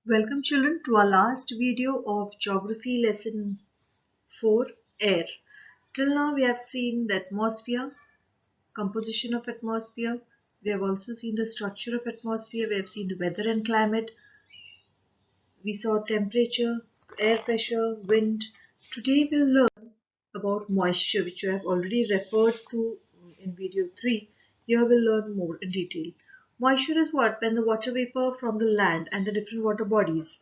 Welcome children to our last video of Geography Lesson 4 Air. Till now we have seen the atmosphere, composition of atmosphere, we have also seen the structure of atmosphere, we have seen the weather and climate, we saw temperature, air pressure, wind. Today we'll learn about moisture, which we have already referred to in video 3. Here we'll learn more in detail. Moisture is what? When the water vapor from the land and the different water bodies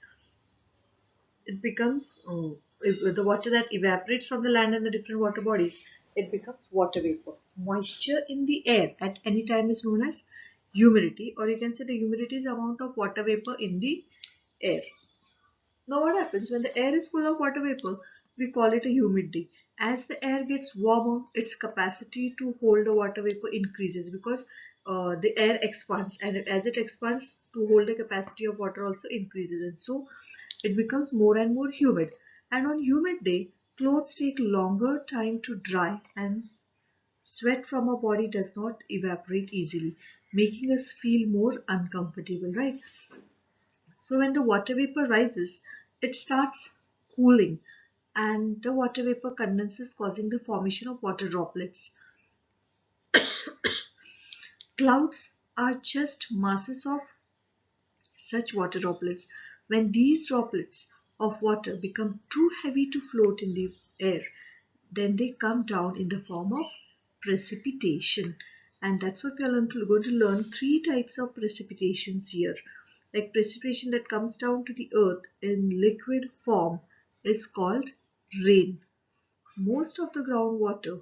it becomes the water that evaporates from the land and the different water bodies, it becomes water vapor. Moisture in the air at any time is known as humidity, or you can say the humidity is the amount of water vapor in the air. Now what happens when the air is full of water vapor? We call it a humid day. As the air gets warmer, its capacity to hold the water vapor increases because the air expands, and as it expands, to hold the capacity of water also increases, and so it becomes more and more humid. And on humid day, clothes take longer time to dry, and sweat from our body does not evaporate easily, making us feel more uncomfortable, right? So when the water vapor rises, it starts cooling and the water vapor condenses, causing the formation of water droplets. Clouds are just masses of such water droplets. When these droplets of water become too heavy to float in the air, then they come down in the form of precipitation. And that's what we are going to learn three types of precipitations here. Like precipitation that comes down to the earth in liquid form is called rain. Most of the groundwater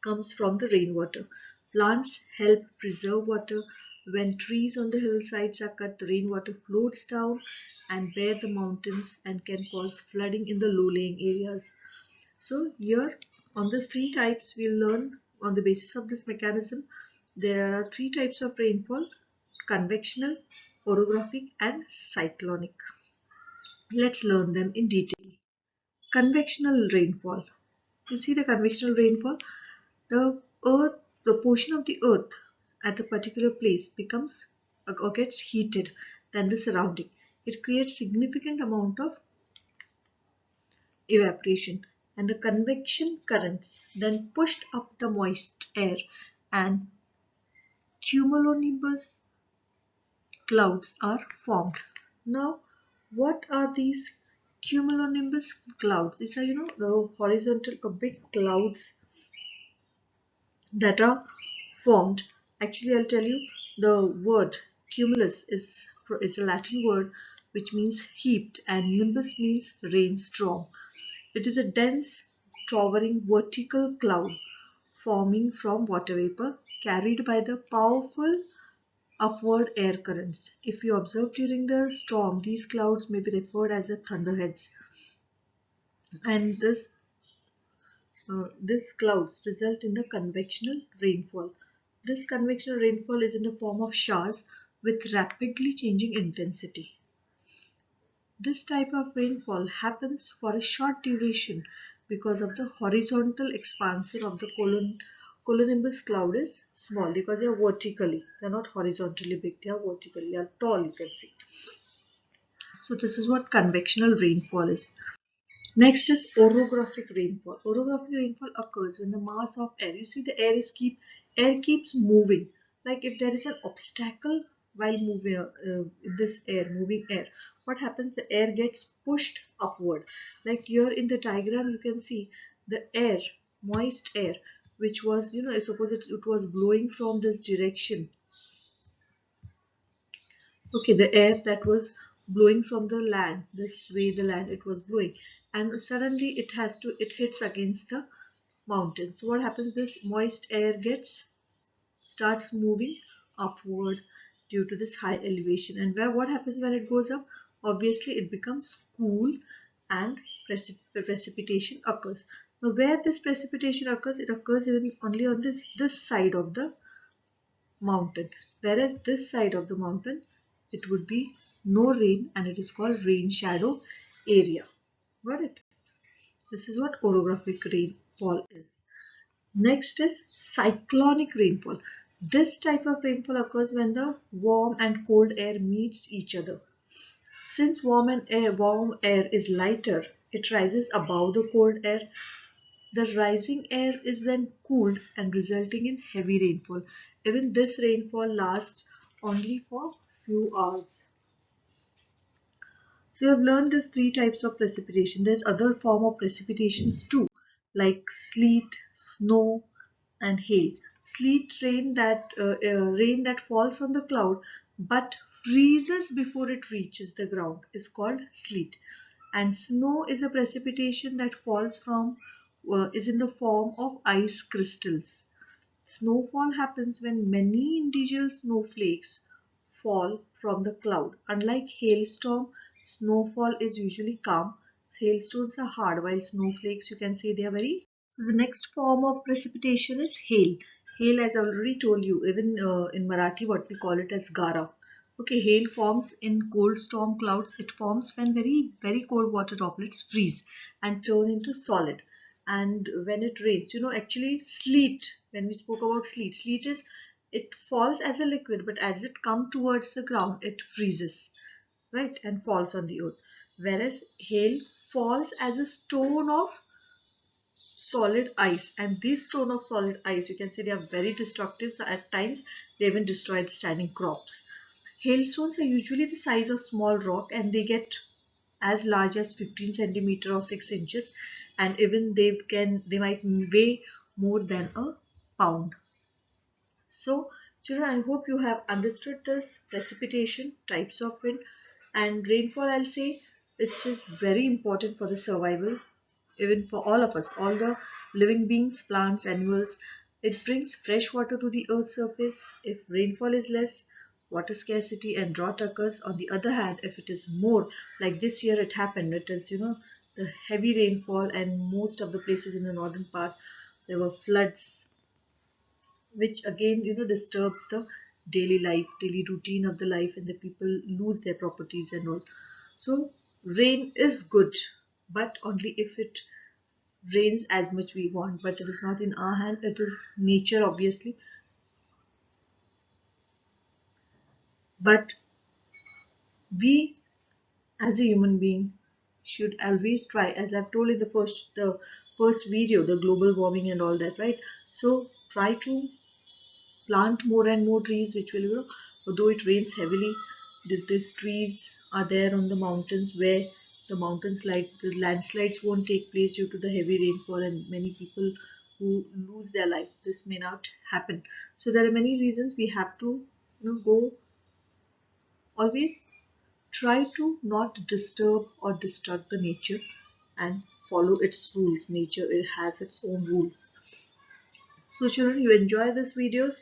comes from the rainwater. Plants help preserve water. When trees on the hillsides are cut, the rainwater floats down and bare the mountains and can cause flooding in the low-lying areas. So here on the three types we'll learn on the basis of this mechanism. There are three types of rainfall: convectional, orographic and cyclonic. Let's learn them in detail. Convectional rainfall. You see the convectional rainfall? The portion of the earth at a particular place becomes or gets heated than the surrounding. It creates significant amount of evaporation, and the convection currents then pushed up the moist air, and cumulonimbus clouds are formed. Now, what are these cumulonimbus clouds? These are, the horizontal big clouds that are formed. Actually, I'll tell you, the word cumulus is a Latin word which means heaped, and nimbus means rainstorm. It is a dense, towering vertical cloud forming from water vapor carried by the powerful upward air currents. If you observe during the storm, these clouds may be referred as the thunderheads. And this clouds result in the convectional rainfall. This convectional rainfall is in the form of showers with rapidly changing intensity. This type of rainfall happens for a short duration because of the horizontal expansion of the cumulonimbus cloud is small, because they are vertically, they are not horizontally big, they are vertically, they are tall, you can see. So this is what convectional rainfall is. Next is orographic rainfall. Orographic rainfall occurs when the mass of air, you see the air keeps moving. Like if there is an obstacle while moving moving air, what happens? The air gets pushed upward. Like here in the diagram, you can see the air, moist air, which was, suppose it was blowing from this direction. Okay, the air that was blowing from the land, this way the land it was blowing, and suddenly it hits against the mountain. So what happens? This moist air starts moving upward due to this high elevation. And what happens when it goes up? Obviously, it becomes cool and precipitation occurs. Now, where this precipitation occurs, it occurs only on this side of the mountain, whereas this side of the mountain it would be no rain, and it is called rain shadow area. Got it? This is what orographic rainfall is. Next is cyclonic rainfall. This type of rainfall occurs when the warm and cold air meets each other. Since warm air is lighter, it rises above the cold air. The rising air is then cooled and resulting in heavy rainfall. Even this rainfall lasts only for few hours. So you have learned these three types of precipitation. There's other form of precipitations too, like sleet, snow, and hail. Sleet rain that falls from the cloud but freezes before it reaches the ground is called sleet. And snow is a precipitation that falls from is in the form of ice crystals. Snowfall happens when many individual snowflakes fall from the cloud. Unlike hailstorm, snowfall is usually calm. Hailstones are hard, while snowflakes, you can say, they are very. So the next form of precipitation is hail. Hail, as I already told you, even in Marathi, what we call it as gara. Okay, hail forms in cold storm clouds. It forms when very cold water droplets freeze and turn into solid. And when it rains, actually sleet, when we spoke about sleet is, it falls as a liquid, but as it comes towards the ground, it freezes, right, and falls on the earth. Whereas hail falls as a stone of solid ice, and these stone of solid ice, you can say, they are very destructive. So at times they even destroy the standing crops. Hailstones are usually the size of small rock, and they get as large as 15 centimeter or 6 inches, and even they might weigh more than a pound. So children, I hope you have understood this precipitation, types of wind, and rainfall. I'll say it's just very important for the survival, even for all of us, all the living beings, plants, animals. It brings fresh water to the earth's surface. If rainfall is less, water scarcity and drought occurs. On the other hand, if it is more, like this year it happened, it is, the heavy rainfall, and most of the places in the northern part, there were floods, which again, disturbs the daily life, daily routine of the life, and the people lose their properties and all. So rain is good, but only if it rains as much we want, but it is not in our hand. It is nature, obviously, but we as a human being should always try, as I've told in the first video, the global warming and all that, right? So try to plant more and more trees, which will, although it rains heavily, these trees are there on the mountains, where the landslides won't take place due to the heavy rainfall, and many people who lose their life, this may not happen. So there are many reasons we have to, go, always try to not disturb or disrupt the nature, and follow its rules. Nature, it has its own rules. So children, you enjoy these videos,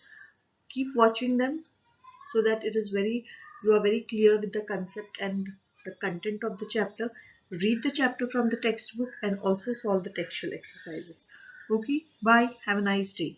keep watching them, so that you are very clear with the concept and the content of the chapter. Read the chapter from the textbook and also solve the textual exercises. Okay, bye, have a nice day.